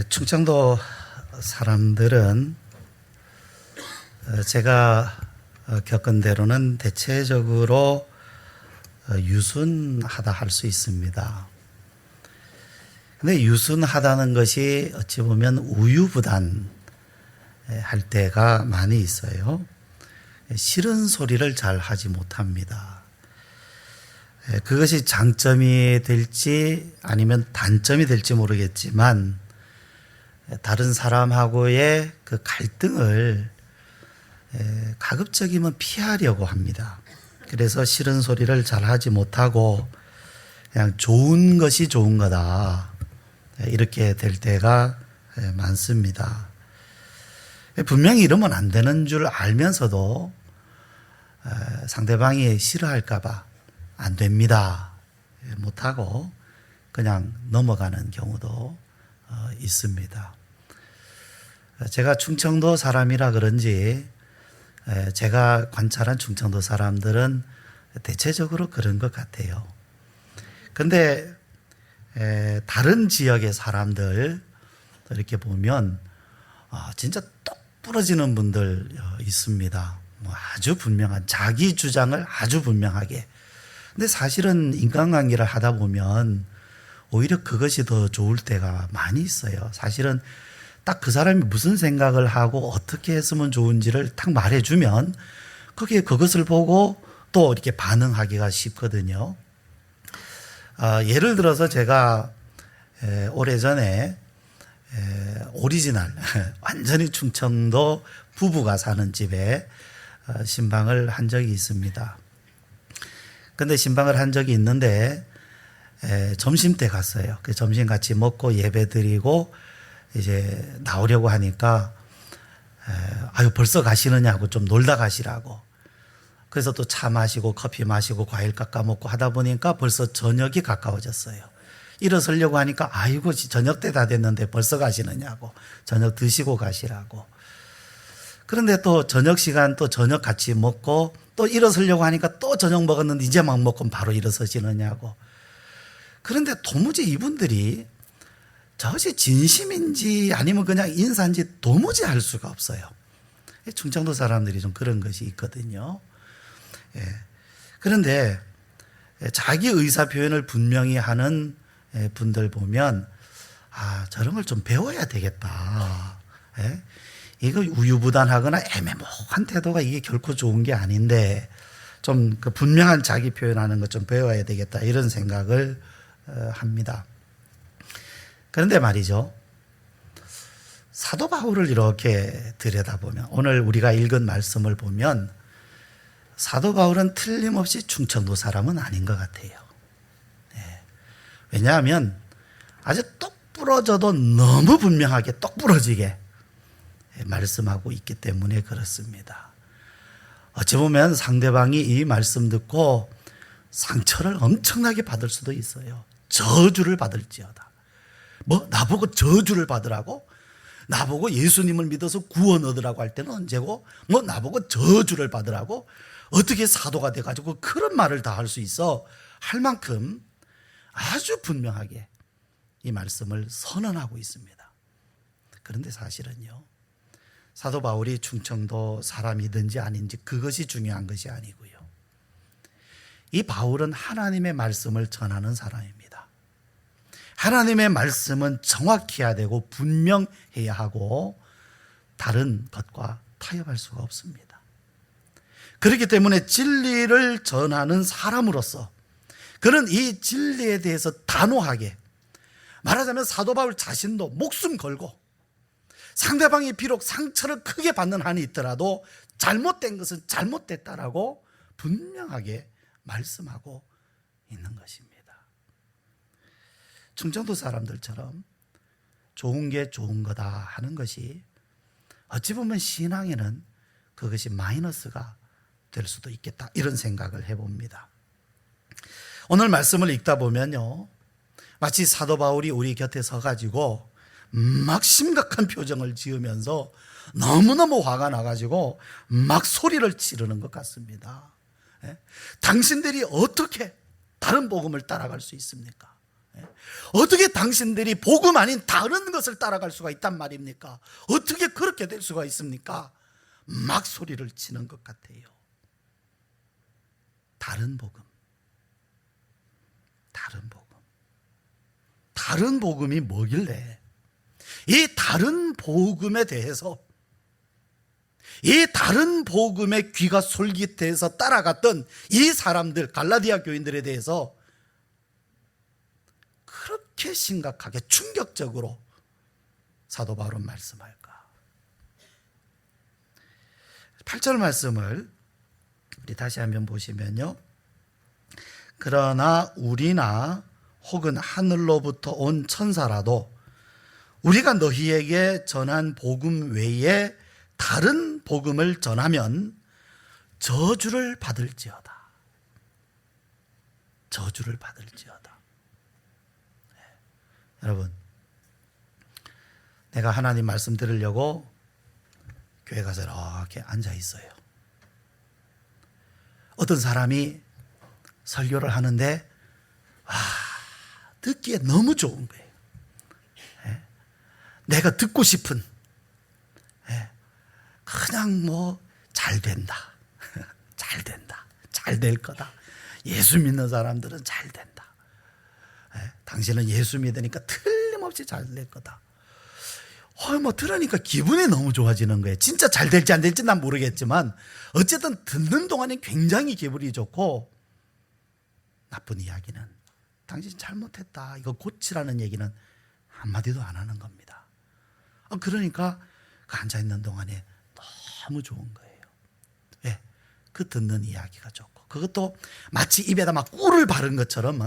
충청도 사람들은 제가 겪은 대로는 대체적으로 유순하다 할 수 있습니다. 근데 유순하다는 것이 어찌 보면 우유부단할 때가 많이 있어요. 싫은 소리를 잘 하지 못합니다. 그것이 장점이 될지 아니면 단점이 될지 모르겠지만 다른 사람하고의 그 갈등을 가급적이면 피하려고 합니다. 그래서 싫은 소리를 잘 하지 못하고 그냥 좋은 것이 좋은 거다, 이렇게 될 때가 많습니다. 분명히 이러면 안 되는 줄 알면서도 상대방이 싫어할까 봐 안 됩니다 못하고 그냥 넘어가는 경우도 있습니다. 제가 충청도 사람이라 그런지 제가 관찰한 충청도 사람들은 대체적으로 그런 것 같아요. 근데 다른 지역의 사람들 이렇게 보면 진짜 똑 부러지는 분들 있습니다. 아주 분명한 자기 주장을 아주 분명하게. 근데 사실은 인간관계를 하다 보면 오히려 그것이 더 좋을 때가 많이 있어요. 사실은 딱 그 사람이 무슨 생각을 하고 어떻게 했으면 좋은지를 딱 말해주면 거기에 그것을 보고 또 이렇게 반응하기가 쉽거든요. 예를 들어서 제가 오래전에 오리지널 완전히 충청도 부부가 사는 집에 신방을 한 적이 있습니다. 근데 신방을 한 적이 있는데 점심 때 갔어요. 그 점심 같이 먹고 예배 드리고 이제 나오려고 하니까 아유 벌써 가시느냐고 좀 놀다 가시라고. 그래서 또 차 마시고 커피 마시고 과일 깎아 먹고 하다 보니까 벌써 저녁이 가까워졌어요. 일어서려고 하니까 아이고 저녁 때 다 됐는데 벌써 가시느냐고, 저녁 드시고 가시라고. 그런데 또 저녁 시간 또 저녁 같이 먹고 또 일어서려고 하니까 또 저녁 먹었는데 이제 막 먹고 바로 일어서시느냐고. 그런데 도무지 이분들이 저것이 진심인지 아니면 그냥 인사인지 도무지 알 수가 없어요. 충청도 사람들이 좀 그런 것이 있거든요. 그런데 자기 의사 표현을 분명히 하는 분들 보면 저런 걸 좀 배워야 되겠다. 이거 우유부단하거나 애매모호한 태도가 이게 결코 좋은 게 아닌데 좀 그 분명한 자기 표현하는 것 좀 배워야 되겠다, 이런 생각을 합니다. 그런데 말이죠, 사도 바울을 이렇게 들여다보면 오늘 우리가 읽은 말씀을 보면 사도 바울은 틀림없이 충청도 사람은 아닌 것 같아요. 왜냐하면 아주 똑 부러져도 너무 분명하게 똑 부러지게 말씀하고 있기 때문에 그렇습니다. 어찌 보면 상대방이 이 말씀 듣고 상처를 엄청나게 받을 수도 있어요. 저주를 받을지어다. 나보고 저주를 받으라고? 나보고 예수님을 믿어서 구원 얻으라고 할 때는 언제고? 나보고 저주를 받으라고? 어떻게 사도가 돼가지고 그런 말을 다 할 수 있어? 할 만큼 아주 분명하게 이 말씀을 선언하고 있습니다. 그런데 사실은요, 사도 바울이 충청도 사람이든지 아닌지 그것이 중요한 것이 아니고요, 이 바울은 하나님의 말씀을 전하는 사람입니다. 하나님의 말씀은 정확해야 되고 분명해야 하고 다른 것과 타협할 수가 없습니다. 그렇기 때문에 진리를 전하는 사람으로서 그는 이 진리에 대해서 단호하게, 말하자면 사도 바울 자신도 목숨 걸고 상대방이 비록 상처를 크게 받는 한이 있더라도 잘못된 것은 잘못됐다라고 분명하게 말씀하고 있는 것입니다. 충청도 사람들처럼 좋은 게 좋은 거다 하는 것이 어찌 보면 신앙에는 그것이 마이너스가 될 수도 있겠다, 이런 생각을 해봅니다. 오늘 말씀을 읽다 보면요, 마치 사도 바울이 우리 곁에 서가지고 막 심각한 표정을 지으면서 너무너무 화가 나가지고 막 소리를 지르는 것 같습니다. 당신들이 어떻게 다른 복음을 따라갈 수 있습니까? 어떻게 당신들이 복음 아닌 다른 것을 따라갈 수가 있단 말입니까? 어떻게 그렇게 될 수가 있습니까? 막 소리를 치는 것 같아요. 다른 복음. 다른 복음이 뭐길래 이 다른 복음에 대해서, 이 다른 복음의 귀가 솔깃해서 따라갔던 이 사람들, 갈라디아 교인들에 대해서 그렇게 심각하게 충격적으로 사도 바울은 말씀할까? 8절 말씀을 우리 다시 한번 보시면요, 그러나 우리나 혹은 하늘로부터 온 천사라도 우리가 너희에게 전한 복음 외에 다른 복음을 전하면 저주를 받을지어다. 저주를 받을지어다. 네. 여러분, 내가 하나님 말씀 들으려고 교회 가서 이렇게 앉아 있어요. 어떤 사람이 설교를 하는데 듣기에 너무 좋은 거예요. 내가 듣고 싶은, 그냥 뭐 잘 된다, 잘 된다, 잘 될 거다, 예수 믿는 사람들은 잘 된다, 당신은 예수 믿으니까 틀림없이 잘 될 거다. 뭐 들으니까 기분이 너무 좋아지는 거예요. 진짜 잘 될지 안 될지 난 모르겠지만 어쨌든 듣는 동안에 굉장히 기분이 좋고, 나쁜 이야기는 당신이 잘못했다, 이거 고치라는 얘기는 한마디도 안 하는 겁니다. 그러니까 그 앉아있는 동안에 너무 좋은 거예요. 왜? 그 듣는 이야기가 좋고, 그것도 마치 입에다 막 꿀을 바른 것처럼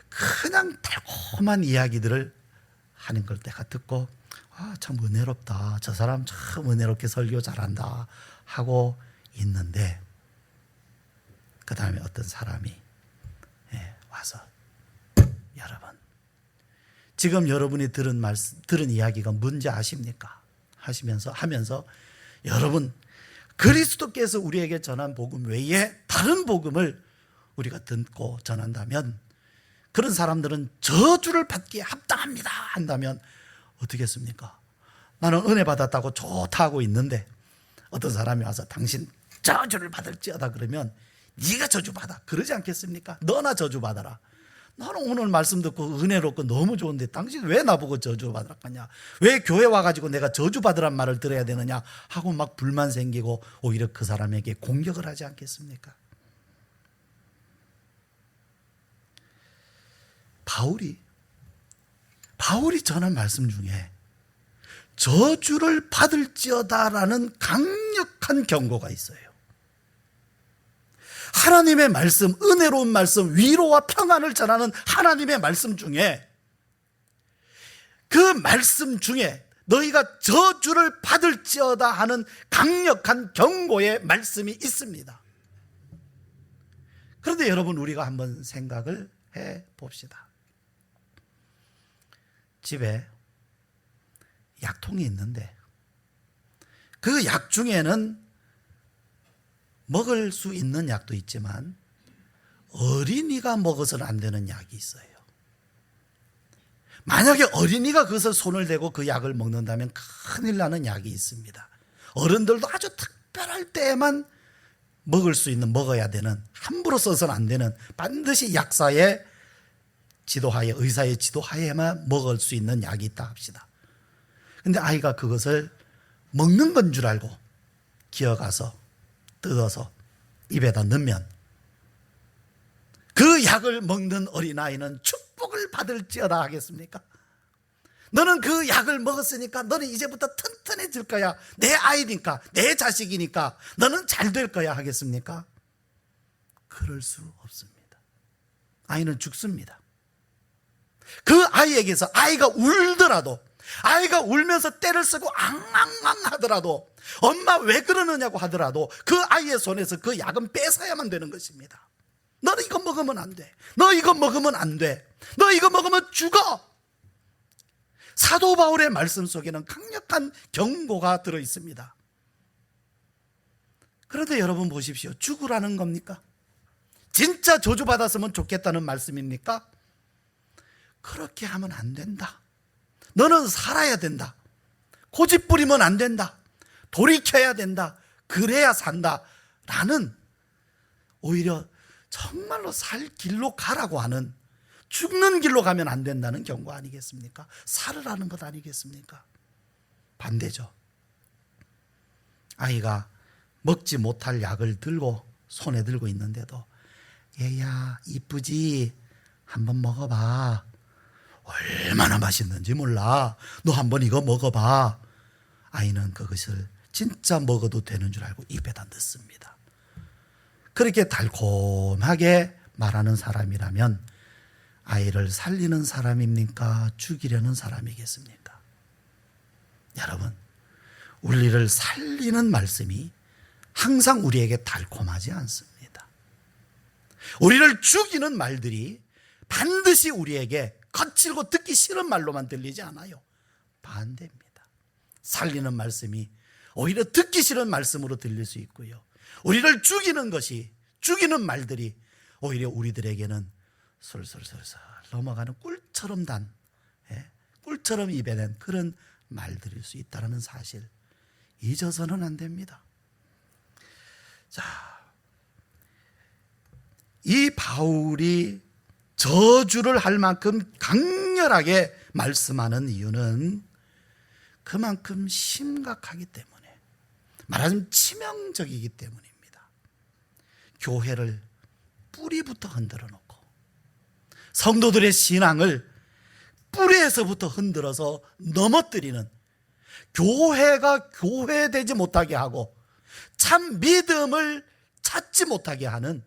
그냥 달콤한 이야기들을 하는 걸 내가 듣고, 참 은혜롭다, 저 사람 참 은혜롭게 설교 잘한다 하고 있는데, 그 다음에 어떤 사람이 와서, 여러분, 지금 여러분이 들은 이야기가 뭔지 아십니까? 하면서 여러분, 그리스도께서 우리에게 전한 복음 외에 다른 복음을 우리가 듣고 전한다면, 그런 사람들은 저주를 받기에 합당합니다 한다면 어떻겠습니까? 나는 은혜 받았다고 좋다 하고 있는데 어떤 사람이 와서 당신 저주를 받을지어다 그러면 네가 저주받아 그러지 않겠습니까? 너나 저주받아라. 나는 오늘 말씀 듣고 은혜롭고 너무 좋은데 당신 왜 나보고 저주받으라 하냐, 왜 교회 와가지고 내가 저주받으란 말을 들어야 되느냐 하고 막 불만 생기고 오히려 그 사람에게 공격을 하지 않겠습니까? 바울이 전한 말씀 중에 저주를 받을지어다라는 강력한 경고가 있어요. 하나님의 말씀, 은혜로운 말씀, 위로와 평안을 전하는 하나님의 말씀 중에, 그 말씀 중에 너희가 저주를 받을지어다 하는 강력한 경고의 말씀이 있습니다. 그런데 여러분, 우리가 한번 생각을 해 봅시다. 집에 약통이 있는데 그 약 중에는 먹을 수 있는 약도 있지만 어린이가 먹어서는 안 되는 약이 있어요. 만약에 어린이가 그것을 손을 대고 그 약을 먹는다면 큰일 나는 약이 있습니다. 어른들도 아주 특별할 때에만 먹을 수 있는, 먹어야 되는, 함부로 써서는 안 되는, 반드시 약사의 지도하에, 의사의 지도하에만 먹을 수 있는 약이 있다 합시다. 근데 아이가 그것을 먹는 건 줄 알고 기어가서 뜯어서 입에다 넣으면 그 약을 먹는 어린아이는 축복을 받을지어다 하겠습니까? 너는 그 약을 먹었으니까 너는 이제부터 튼튼해질 거야, 내 아이니까, 내 자식이니까 너는 잘 될 거야 하겠습니까? 그럴 수 없습니다. 아이는 죽습니다. 그 아이에게서, 아이가 울더라도, 아이가 울면서 떼를 쓰고 앙앙앙 하더라도, 엄마 왜 그러느냐고 하더라도 그 아이의 손에서 그 약은 뺏어야만 되는 것입니다. 너는 이거 먹으면 안 돼, 너 이거 먹으면 안 돼, 너 이거 먹으면 죽어. 사도 바울의 말씀 속에는 강력한 경고가 들어 있습니다. 그런데 여러분 보십시오. 죽으라는 겁니까? 진짜 저주받았으면 좋겠다는 말씀입니까? 그렇게 하면 안 된다. 너는 살아야 된다. 고집 부리면 안 된다. 돌이켜야 된다. 그래야 산다. 라는 오히려 정말로 살 길로 가라고 하는, 죽는 길로 가면 안 된다는 경고 아니겠습니까? 살으라는 것 아니겠습니까? 반대죠. 아이가 먹지 못할 약을 들고 손에 들고 있는데도 얘야 이쁘지? 한번 먹어봐. 얼마나 맛있는지 몰라. 너 한번 이거 먹어봐. 아이는 그것을 진짜 먹어도 되는 줄 알고 입에다 넣습니다. 그렇게 달콤하게 말하는 사람이라면 아이를 살리는 사람입니까? 죽이려는 사람이겠습니까? 여러분, 우리를 살리는 말씀이 항상 우리에게 달콤하지 않습니다. 우리를 죽이는 말들이 반드시 우리에게 거칠고 듣기 싫은 말로만 들리지 않아요. 반대입니다. 살리는 말씀이 오히려 듣기 싫은 말씀으로 들릴 수 있고요. 우리를 죽이는 것이, 죽이는 말들이 오히려 우리들에게는 솔솔솔솔 넘어가는 꿀처럼 꿀처럼 입에 낸 그런 말들일 수 있다는 사실 잊어서는 안 됩니다. 자, 이 바울이 저주를 할 만큼 강렬하게 말씀하는 이유는 그만큼 심각하기 때문에, 말하자면 치명적이기 때문입니다. 교회를 뿌리부터 흔들어 놓고 성도들의 신앙을 뿌리에서부터 흔들어서 넘어뜨리는, 교회가 교회되지 못하게 하고 참 믿음을 찾지 못하게 하는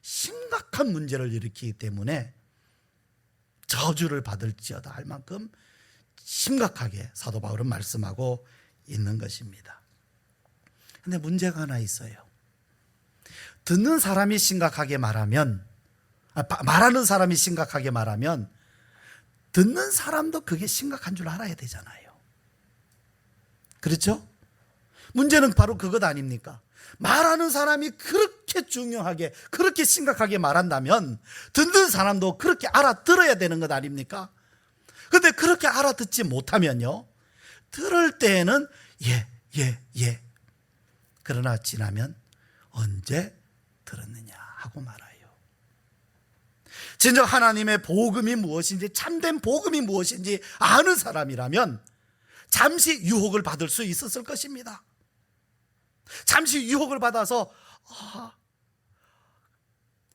심각한 문제를 일으키기 때문에 저주를 받을지어다 할 만큼 심각하게 사도 바울은 말씀하고 있는 것입니다. 그런데 문제가 하나 있어요. 듣는 사람이 심각하게 말하면, 말하는 사람이 심각하게 말하면 듣는 사람도 그게 심각한 줄 알아야 되잖아요. 그렇죠? 문제는 바로 그것 아닙니까? 말하는 사람이 그렇게 중요하게, 그렇게 심각하게 말한다면 듣는 사람도 그렇게 알아들어야 되는 것 아닙니까? 그런데 그렇게 알아듣지 못하면요, 들을 때에는 예. 그러나 지나면 언제 들었느냐 하고 말아요. 진정 하나님의 복음이 무엇인지, 참된 복음이 무엇인지 아는 사람이라면 잠시 유혹을 받을 수 있었을 것입니다. 잠시 유혹을 받아서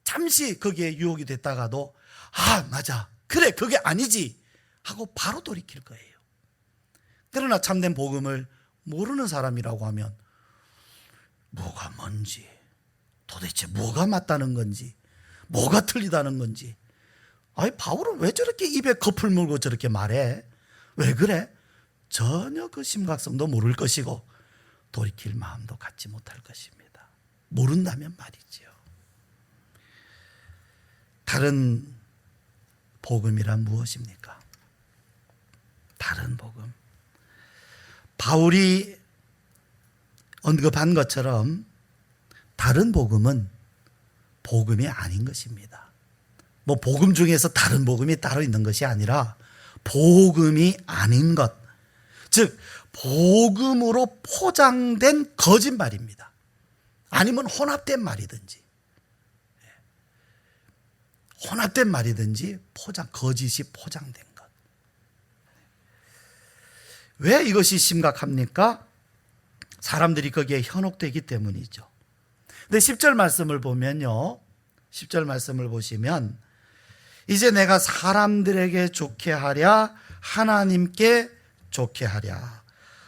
잠시 거기에 유혹이 됐다가도 맞아, 그래, 그게 아니지 하고 바로 돌이킬 거예요. 그러나 참된 복음을 모르는 사람이라고 하면 뭐가 뭔지, 도대체 뭐가 맞다는 건지, 뭐가 틀리다는 건지, 바울은 왜 저렇게 입에 거풀 물고 저렇게 말해? 왜 그래? 전혀 그 심각성도 모를 것이고 돌이킬 마음도 갖지 못할 것입니다. 모른다면 말이지요. 다른 복음이란 무엇입니까? 다른 복음, 바울이 언급한 것처럼 다른 복음은 복음이 아닌 것입니다. 복음 중에서 다른 복음이 따로 있는 것이 아니라 복음이 아닌 것, 즉 복음으로 포장된 거짓말입니다. 아니면 혼합된 말이든지, 혼합된 말이든지 거짓이 포장된 것. 왜 이것이 심각합니까? 사람들이 거기에 현혹되기 때문이죠. 근데 10절 말씀을 보면요, 10절 말씀을 보시면 이제 내가 사람들에게 좋게 하랴 하나님께 좋게 하랴,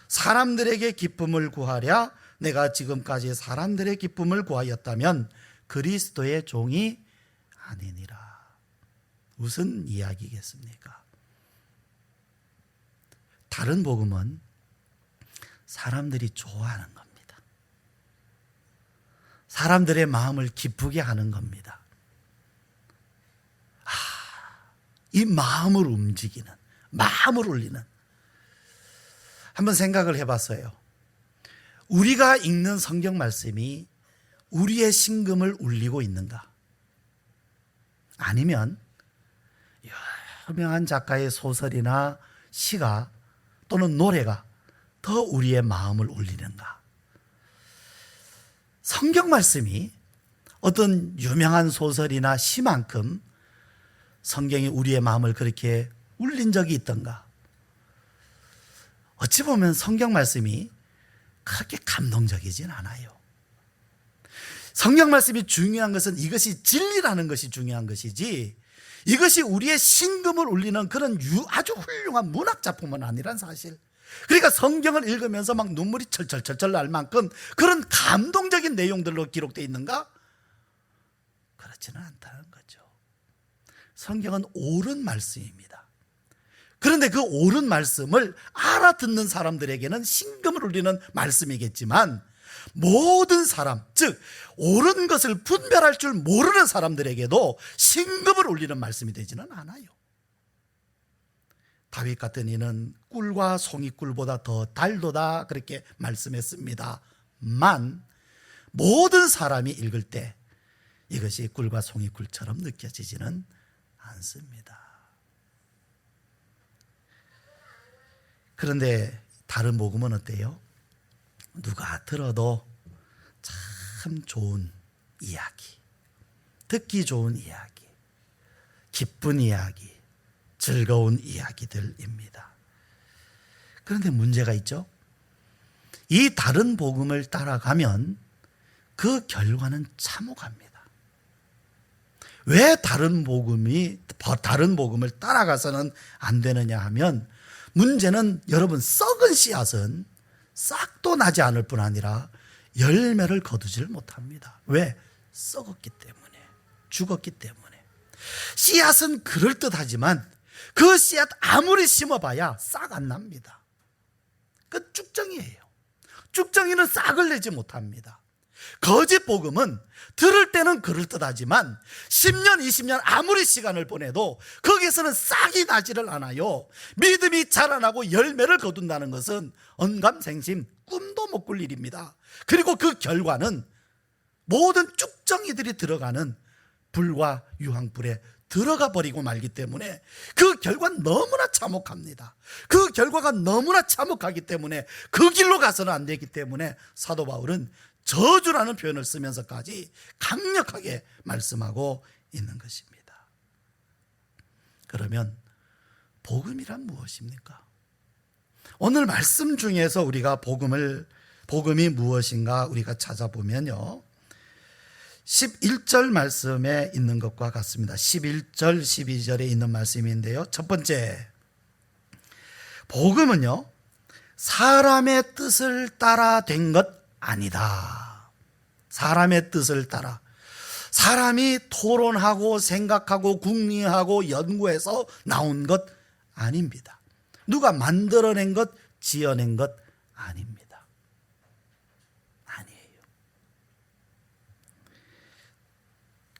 사람들에게 기쁨을 구하랴, 내가 지금까지 사람들의 기쁨을 구하였다면 그리스도의 종이 아니니라. 무슨 이야기겠습니까? 다른 복음은 사람들이 좋아하는 겁니다. 사람들의 마음을 기쁘게 하는 겁니다. 이 마음을 움직이는, 마음을 울리는. 한번 생각을 해봤어요. 우리가 읽는 성경 말씀이 우리의 심금을 울리고 있는가? 아니면 유명한 작가의 소설이나 시가 또는 노래가 더 우리의 마음을 울리는가? 성경 말씀이 어떤 유명한 소설이나 시만큼 성경이 우리의 마음을 그렇게 울린 적이 있던가? 어찌 보면 성경 말씀이 그렇게 감동적이진 않아요. 성경 말씀이 중요한 것은 이것이 진리라는 것이 중요한 것이지, 이것이 우리의 심금을 울리는 그런 아주 훌륭한 문학 작품은 아니란 사실. 그러니까 성경을 읽으면서 막 눈물이 철철철철 날 만큼 그런 감동적인 내용들로 기록되어 있는가? 그렇지는 않다는 거죠. 성경은 옳은 말씀입니다. 그런데 그 옳은 말씀을 알아듣는 사람들에게는 심금을 울리는 말씀이겠지만, 모든 사람, 즉 옳은 것을 분별할 줄 모르는 사람들에게도 심금을 울리는 말씀이 되지는 않아요. 다윗 같은 이는 꿀과 송이꿀보다 더 달도다, 그렇게 말씀했습니다만, 모든 사람이 읽을 때 이것이 꿀과 송이꿀처럼 느껴지지는 않습니다. 그런데 다른 복음은 어때요? 누가 들어도 참 좋은 이야기, 듣기 좋은 이야기, 기쁜 이야기, 즐거운 이야기들입니다. 그런데 문제가 있죠. 이 다른 복음을 따라가면 그 결과는 참혹합니다. 왜 다른 복음을 따라가서는 안 되느냐 하면, 문제는 여러분, 썩은 씨앗은 싹도 나지 않을 뿐 아니라 열매를 거두질 못합니다. 왜? 썩었기 때문에, 죽었기 때문에. 씨앗은 그럴듯하지만 그 씨앗 아무리 심어봐야 싹 안 납니다. 그 쭉정이에요. 쭉정이는 싹을 내지 못합니다. 거짓 복음은 들을 때는 그럴듯하지만 10년 20년 아무리 시간을 보내도 거기에서는 싹이 나지를 않아요. 믿음이 자라나고 열매를 거둔다는 것은 언감생심, 꿈도 못 꿀 일입니다. 그리고 그 결과는 모든 쭉정이들이 들어가는 불과 유황불에 들어가 버리고 말기 때문에 그 결과는 너무나 참혹합니다. 그 결과가 너무나 참혹하기 때문에 그 길로 가서는 안 되기 때문에 사도 바울은 저주라는 표현을 쓰면서까지 강력하게 말씀하고 있는 것입니다. 그러면 복음이란 무엇입니까? 오늘 말씀 중에서 우리가 복음이 무엇인가 우리가 찾아보면요, 11절 말씀에 있는 것과 같습니다. 11절 12절에 있는 말씀인데요, 첫 번째, 복음은요 사람의 뜻을 따라 된 것 아니다. 사람의 뜻을 따라, 사람이 토론하고 생각하고 궁리하고 연구해서 나온 것 아닙니다. 누가 만들어낸 것, 지어낸 것 아닙니다. 아니에요.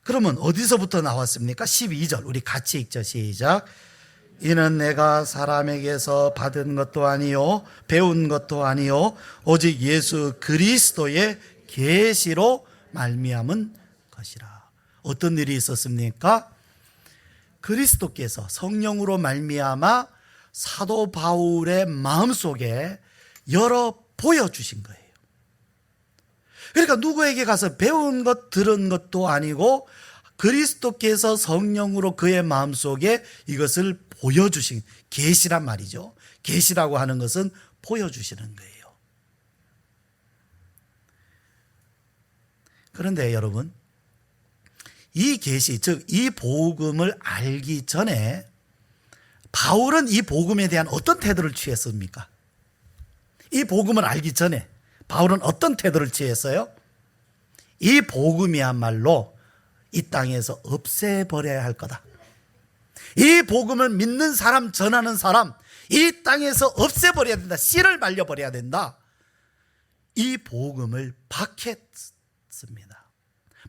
그러면 어디서부터 나왔습니까? 12절 우리 같이 읽죠. 시작. 이는 내가 사람에게서 받은 것도 아니요 배운 것도 아니요 오직 예수 그리스도의 계시로 말미암은 것이라. 어떤 일이 있었습니까? 그리스도께서 성령으로 말미암아 사도 바울의 마음속에 열어 보여주신 거예요. 그러니까 누구에게 가서 배운 것, 들은 것도 아니고 그리스도께서 성령으로 그의 마음속에 이것을 보여주신, 계시란 말이죠. 계시라고 하는 것은 보여주시는 거예요. 그런데 여러분, 이 계시, 즉 이 복음을 알기 전에 바울은 이 복음에 대한 어떤 태도를 취했습니까? 이 복음을 알기 전에 바울은 어떤 태도를 취했어요? 이 복음이야말로 이 땅에서 없애버려야 할 거다. 이 복음을 믿는 사람, 전하는 사람, 이 땅에서 없애버려야 된다. 씨를 말려버려야 된다. 이 복음을 박해했습니다.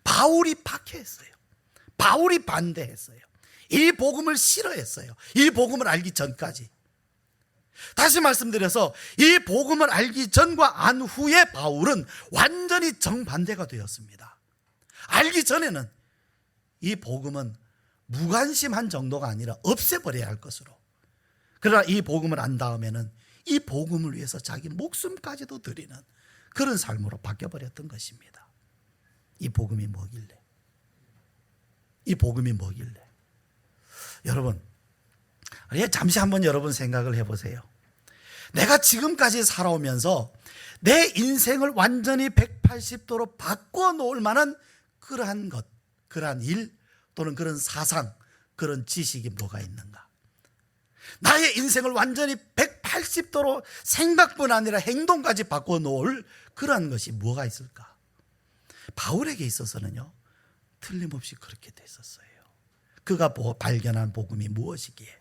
바울이 박해했어요. 바울이 반대했어요. 이 복음을 싫어했어요. 이 복음을 알기 전까지. 다시 말씀드려서 이 복음을 알기 전과 안 후에 바울은 완전히 정반대가 되었습니다. 알기 전에는 이 복음은 무관심한 정도가 아니라 없애버려야 할 것으로. 그러나 이 복음을 안 다음에는 이 복음을 위해서 자기 목숨까지도 드리는 그런 삶으로 바뀌어버렸던 것입니다. 이 복음이 뭐길래? 이 복음이 뭐길래? 여러분, 잠시 한번 여러분 생각을 해보세요. 내가 지금까지 살아오면서 내 인생을 완전히 180도로 바꿔놓을 만한 그러한 것, 그러한 일 또는 그런 사상, 그런 지식이 뭐가 있는가? 나의 인생을 완전히 180도로 생각뿐 아니라 행동까지 바꿔놓을 그러한 것이 뭐가 있을까? 바울에게 있어서는요, 틀림없이 그렇게 됐었어요. 그가 발견한 복음이 무엇이기에?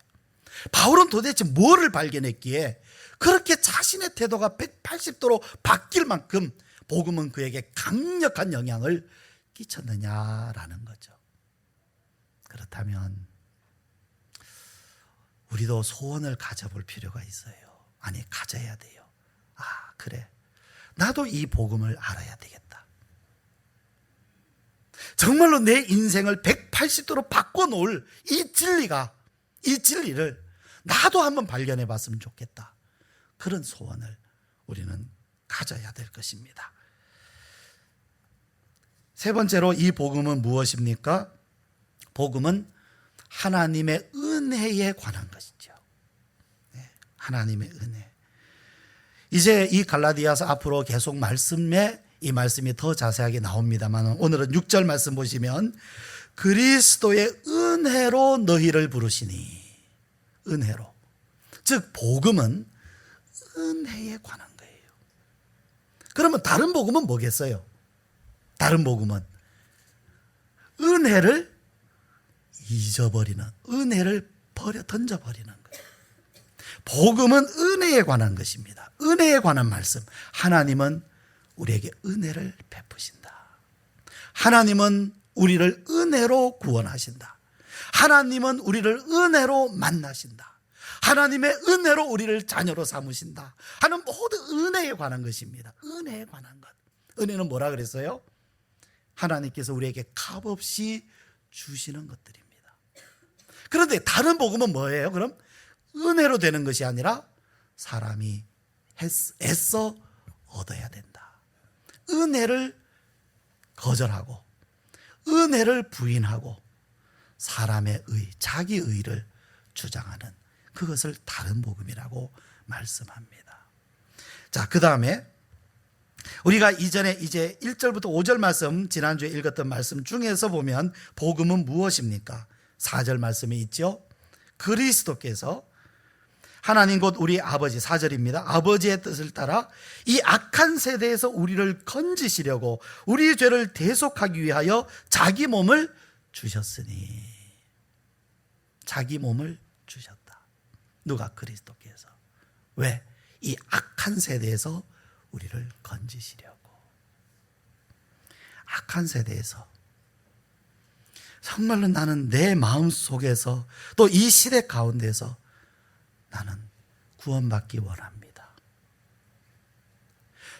바울은 도대체 뭐를 발견했기에 그렇게 자신의 태도가 180도로 바뀔 만큼 복음은 그에게 강력한 영향을 끼쳤느냐라는 거죠. 그렇다면 우리도 소원을 가져볼 필요가 있어요. 아니, 가져야 돼요. 아, 그래, 나도 이 복음을 알아야 되겠다. 정말로 내 인생을 180도로 바꿔놓을 이 진리를 나도 한번 발견해 봤으면 좋겠다. 그런 소원을 우리는 가져야 될 것입니다. 세 번째로 이 복음은 무엇입니까? 복음은 하나님의 은혜에 관한 것이죠. 하나님의 은혜. 이제 이 갈라디아서 앞으로 계속 이 말씀이 더 자세하게 나옵니다만, 오늘은 6절 말씀 보시면 그리스도의 은혜로 너희를 부르시니, 은혜로, 즉 복음은 은혜에 관한 거예요. 그러면 다른 복음은 뭐겠어요? 다른 복음은 은혜를 잊어버리는, 은혜를 던져버리는 거예요. 복음은 은혜에 관한 것입니다. 은혜에 관한 말씀. 하나님은 우리에게 은혜를 베푸신다. 하나님은 우리를 은혜로 구원하신다. 하나님은 우리를 은혜로 만나신다. 하나님의 은혜로 우리를 자녀로 삼으신다 하는 모든 은혜에 관한 것입니다. 은혜에 관한 것. 은혜는 뭐라 그랬어요? 하나님께서 우리에게 값없이 주시는 것들입니다. 그런데 다른 복음은 뭐예요? 그럼 은혜로 되는 것이 아니라 사람이 애써 얻어야 된다. 은혜를 거절하고 은혜를 부인하고 사람의 자기 의를 주장하는 그것을 다른 복음이라고 말씀합니다. 자, 그 다음에 우리가 이전에 이제 1절부터 5절 말씀, 지난주에 읽었던 말씀 중에서 보면 복음은 무엇입니까? 4절 말씀에 있죠. 그리스도께서 하나님 곧 우리 아버지, 4절입니다. 아버지의 뜻을 따라 이 악한 세대에서 우리를 건지시려고 우리 죄를 대속하기 위하여 자기 몸을 주셨으니. 자기 몸을 주셨다. 누가? 그리스도께서. 왜? 이 악한 세대에서 우리를 건지시려고. 악한 세대에서 정말로 나는 내 마음 속에서 또 이 시대 가운데서 나는 구원받기 원합니다.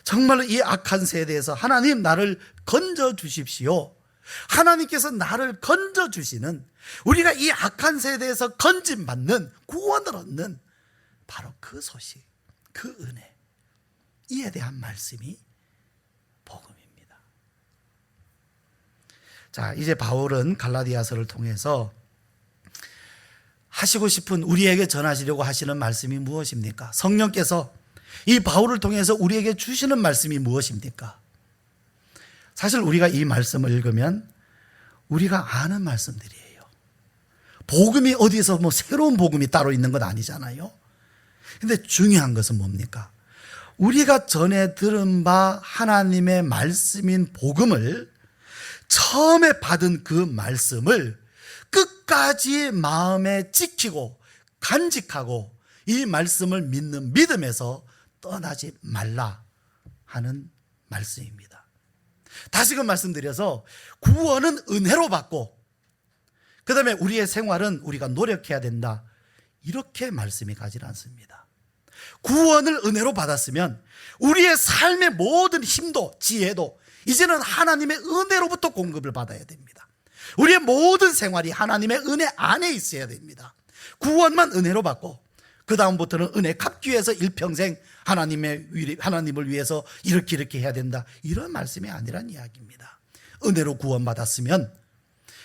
정말로 이 악한 세대에서 하나님 나를 건져 주십시오. 하나님께서 나를 건져 주시는, 우리가 이 악한 세대에서 건짐받는, 구원을 얻는 바로 그 소식, 그 은혜, 이에 대한 말씀이 복음입니다. 자, 이제 바울은 갈라디아서를 통해서 하시고 싶은, 우리에게 전하시려고 하시는 말씀이 무엇입니까? 성령께서 이 바울을 통해서 우리에게 주시는 말씀이 무엇입니까? 사실 우리가 이 말씀을 읽으면 우리가 아는 말씀들이에요. 복음이 어디서 새로운 복음이 따로 있는 건 아니잖아요. 근데 중요한 것은 뭡니까? 우리가 전에 들은 바 하나님의 말씀인 복음을, 처음에 받은 그 말씀을 끝까지 마음에 지키고 간직하고 이 말씀을 믿는 믿음에서 떠나지 말라 하는 말씀입니다. 다시금 말씀드려서 구원은 은혜로 받고 그 다음에 우리의 생활은 우리가 노력해야 된다, 이렇게 말씀이 가지 않습니다. 구원을 은혜로 받았으면 우리의 삶의 모든 힘도 지혜도 이제는 하나님의 은혜로부터 공급을 받아야 됩니다. 우리의 모든 생활이 하나님의 은혜 안에 있어야 됩니다. 구원만 은혜로 받고 그 다음부터는 은혜 갚기 위해서 일평생 하나님을 위해서 이렇게 해야 된다, 이런 말씀이 아니란 이야기입니다. 은혜로 구원받았으면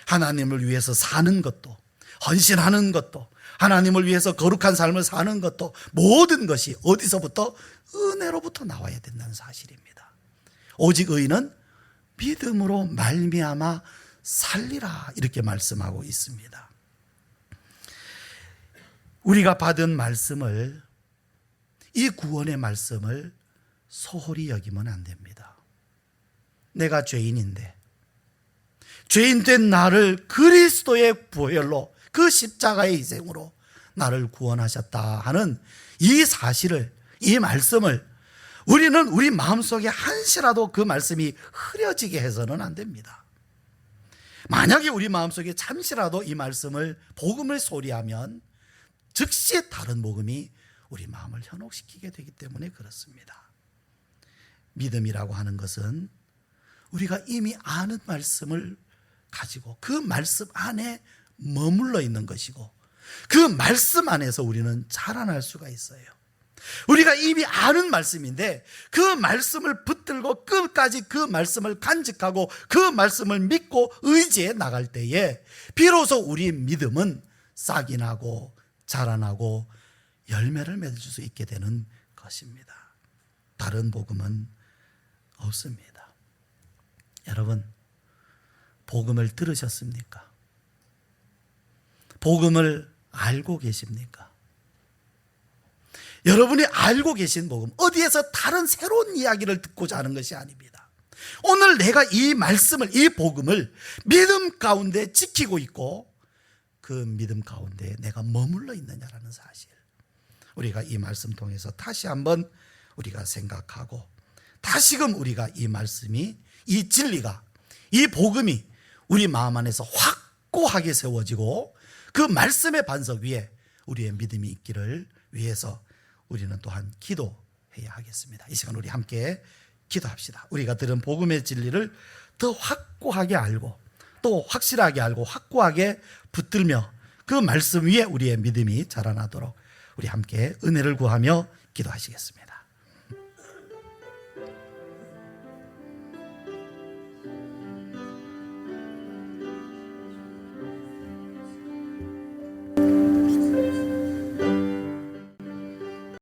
하나님을 위해서 사는 것도, 헌신하는 것도, 하나님을 위해서 거룩한 삶을 사는 것도, 모든 것이 어디서부터? 은혜로부터 나와야 된다는 사실입니다. 오직 의인은 믿음으로 말미암아 살리라, 이렇게 말씀하고 있습니다. 우리가 받은 말씀을, 이 구원의 말씀을 소홀히 여기면 안 됩니다. 내가 죄인인데 죄인된 나를 그리스도의 보혈로, 그 십자가의 희생으로 나를 구원하셨다 하는 이 사실을, 이 말씀을 우리는 우리 마음속에 한시라도 그 말씀이 흐려지게 해서는 안 됩니다. 만약에 우리 마음속에 잠시라도 이 말씀을, 복음을 소리하면 즉시 다른 복음이 우리 마음을 현혹시키게 되기 때문에 그렇습니다. 믿음이라고 하는 것은 우리가 이미 아는 말씀을 가지고 그 말씀 안에 머물러 있는 것이고, 그 말씀 안에서 우리는 자라날 수가 있어요. 우리가 이미 아는 말씀인데 그 말씀을 붙들고 끝까지 그 말씀을 간직하고 그 말씀을 믿고 의지해 나갈 때에 비로소 우리의 믿음은 싹이 나고 자라나고 열매를 맺을 수 있게 되는 것입니다. 다른 복음은 없습니다. 여러분, 복음을 들으셨습니까? 복음을 알고 계십니까? 여러분이 알고 계신 복음, 어디에서 다른 새로운 이야기를 듣고자 하는 것이 아닙니다. 오늘 내가 이 말씀을, 이 복음을 믿음 가운데 지키고 있고 그 믿음 가운데 내가 머물러 있느냐라는 사실, 우리가 이 말씀 통해서 다시 한번 우리가 생각하고, 다시금 우리가 이 말씀이, 이 진리가, 이 복음이 우리 마음 안에서 확고하게 세워지고 그 말씀의 반석 위에 우리의 믿음이 있기를 위해서 우리는 또한 기도해야 하겠습니다. 이 시간 우리 함께 기도합시다. 우리가 들은 복음의 진리를 더 확고하게 알고 또 확실하게 알고 확고하게 붙들며 그 말씀 위에 우리의 믿음이 자라나도록 우리 함께 은혜를 구하며 기도하시겠습니다.